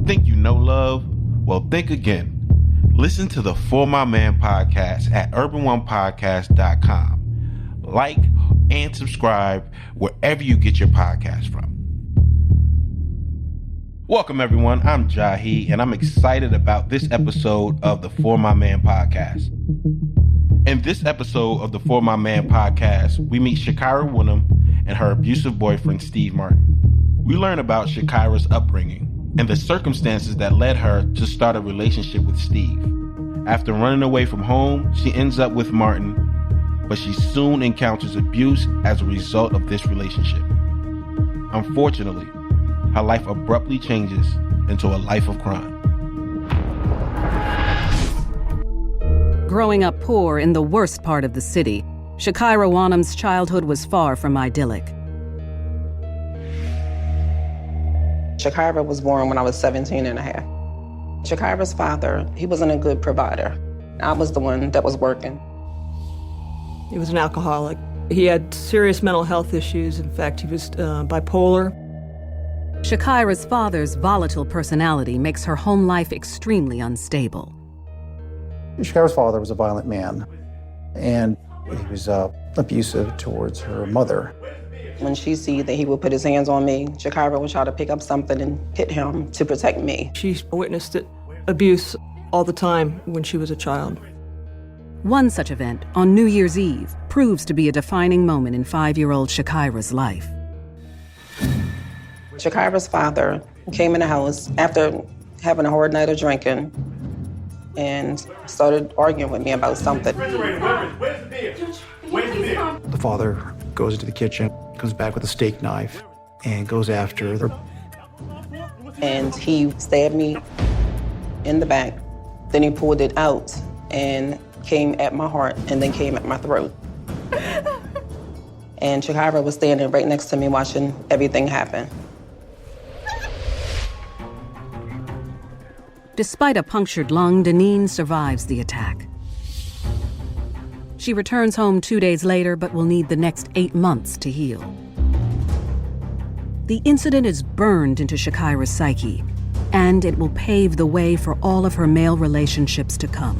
Think you know love? Well, think again. Listen to the For My Man podcast at urbanonepodcast.com. Like and subscribe wherever you get your podcast from. Welcome, everyone. I'm Jahi, and I'm excited about this episode of the For My Man podcast. In this episode of the For My Man podcast, we meet Chakkira Wonnum and her abusive boyfriend, Steve Martin. We learn about Chakkira's upbringing and the circumstances that led her to start a relationship with Steve. After running away from home, she ends up with Martin, but she soon encounters abuse as a result of this relationship. Unfortunately, her life abruptly changes into a life of crime. Growing up poor in the worst part of the city, Chakkira Wonnum's childhood was far from idyllic. Chakkira was born when I was 17 and a half. Chakkira's father, he wasn't a good provider. I was the one that was working. He was an alcoholic. He had serious mental health issues. In fact, he was bipolar. Chakkira's father's volatile personality makes her home life extremely unstable. Chakkira's father was a violent man, and he was abusive towards her mother. When she see that he would put his hands on me, Chakkira would try to pick up something and hit him to protect me. She witnessed abuse all the time when she was a child. One such event, on New Year's Eve, proves to be a defining moment in 5-year-old Chakkira's life. Chakkira's father came in the house after having a hard night of drinking and started arguing with me about something. The father goes into the kitchen, comes back with a steak knife, and goes after her. And he stabbed me in the back. Then he pulled it out and came at my heart and then came at my throat. And Chakkira was standing right next to me watching everything happen. Despite a punctured lung, Deneen survives the attack. She returns home 2 days later, but will need the next 8 months to heal. The incident is burned into Chakkira's psyche, and it will pave the way for all of her male relationships to come.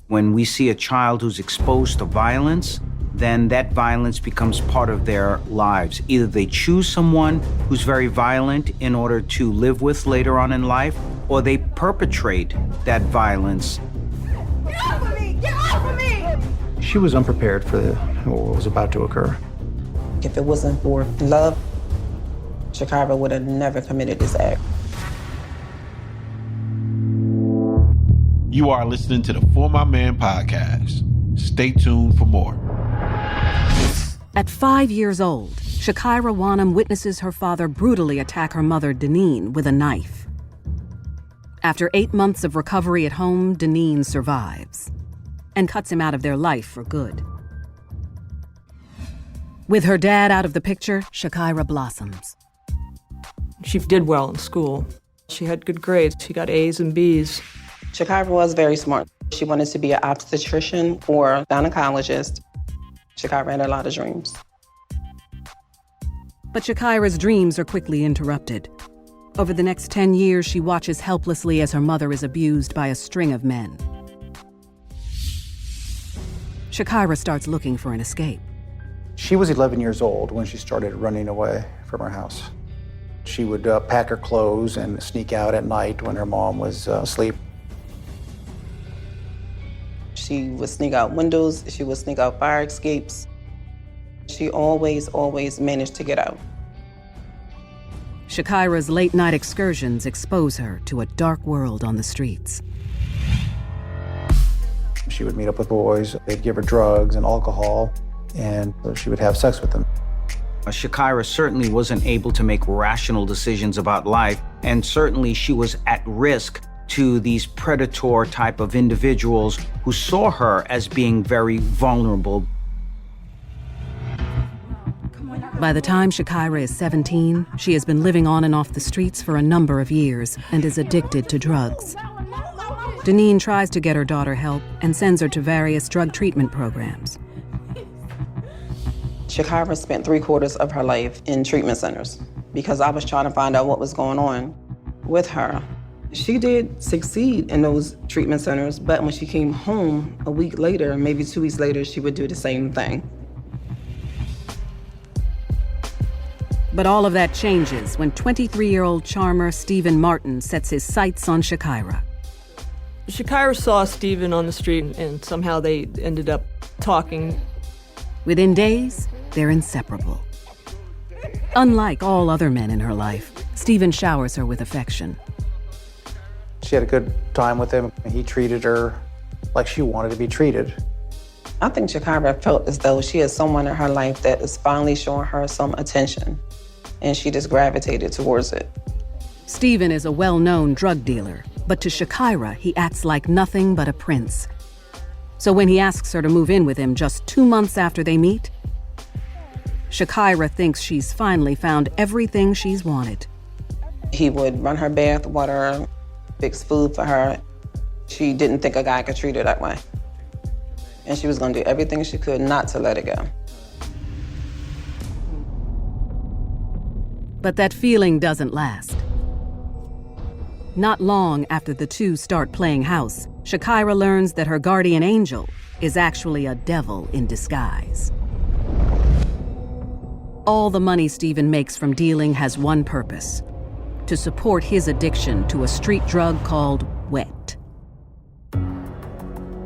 When we see a child who's exposed to violence, then that violence becomes part of their lives. Either they choose someone who's very violent in order to live with later on in life, or they perpetrate that violence. Get off of me! Get off of me! She was unprepared for what was about to occur. If it wasn't for love, Chakkira would have never committed this act. You are listening to the For My Man podcast. Stay tuned for more. At 5 years old, Chakkira Wonnum witnesses her father brutally attack her mother, Deneen, with a knife. After 8 months of recovery at home, Deneen survives and cuts him out of their life for good. With her dad out of the picture, Chakkira blossoms. She did well in school. She had good grades. She got A's and B's. Chakkira was very smart. She wanted to be an obstetrician or gynecologist. Chakkira had a lot of dreams. But Chakkira's dreams are quickly interrupted. Over the next 10 years, she watches helplessly as her mother is abused by a string of men. Chakkira starts looking for an escape. She was 11 years old when she started running away from her house. She would pack her clothes and sneak out at night when her mom was asleep. She would sneak out windows. She would sneak out fire escapes. She always managed to get out. Chakkira's late-night excursions expose her to a dark world on the streets. She would meet up with boys. They'd give her drugs and alcohol, and she would have sex with them. Chakkira certainly wasn't able to make rational decisions about life, and certainly she was at risk to these predator type of individuals who saw her as being very vulnerable. By the time Chakkira is 17, she has been living on and off the streets for a number of years and is addicted to drugs. Deneen tries to get her daughter help and sends her to various drug treatment programs. Chakkira spent 3/4 of her life in treatment centers because I was trying to find out what was going on. with her. She did succeed in those treatment centers, but when she came home a week later, maybe 2 weeks later, she would do the same thing. But all of that changes when 23-year-old charmer Stephen Martin sets his sights on Chakkira. Chakkira saw Stephen on the street, and somehow they ended up talking. Within days, they're inseparable. Unlike all other men in her life, Stephen showers her with affection. She had a good time with him. He treated her like she wanted to be treated. I think Chakkira felt as though she had someone in her life that is finally showing her some attention, and she just gravitated towards it. Stephen is a well-known drug dealer, but to Chakkira, he acts like nothing but a prince. So when he asks her to move in with him just 2 months after they meet, Chakkira thinks she's finally found everything she's wanted. He would run her bath water, fix food for her. She didn't think a guy could treat her that way. And she was gonna do everything she could not to let it go. But that feeling doesn't last. Not long after the two start playing house, Chakkira learns that her guardian angel is actually a devil in disguise. All the money Stephen makes from dealing has one purpose: to support his addiction to a street drug called wet.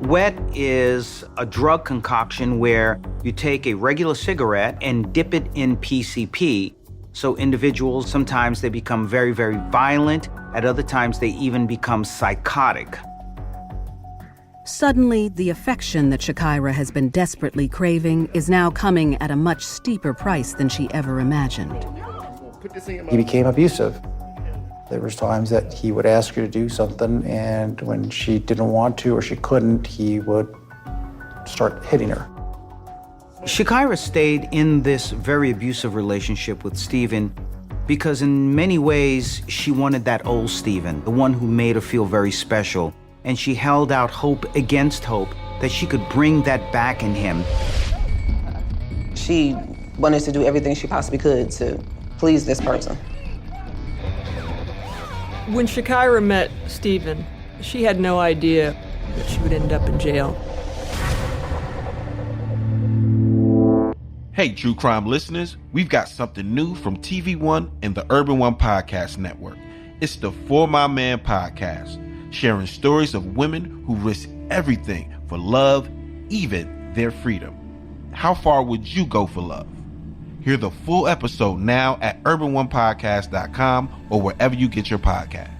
Wet is a drug concoction where you take a regular cigarette and dip it in PCP. So individuals, sometimes they become very, very violent. At other times, they even become psychotic. Suddenly, the affection that Chakkira has been desperately craving is now coming at a much steeper price than she ever imagined. He became abusive. There was times that he would ask her to do something, and when she didn't want to or she couldn't, he would start hitting her. Chakkira stayed in this very abusive relationship with Stephen because in many ways she wanted that old Stephen, the one who made her feel very special, and she held out hope against hope that she could bring that back in him. She wanted to do everything she possibly could to please this person. When Chakkira met Stephen, she had no idea that she would end up in jail. Hey, true crime listeners, we've got something new from TV One and the Urban One Podcast Network. It's the For My Man Podcast, sharing stories of women who risk everything for love, even their freedom. How far would you go for love? Hear the full episode now at urbanonepodcast.com or wherever you get your podcast.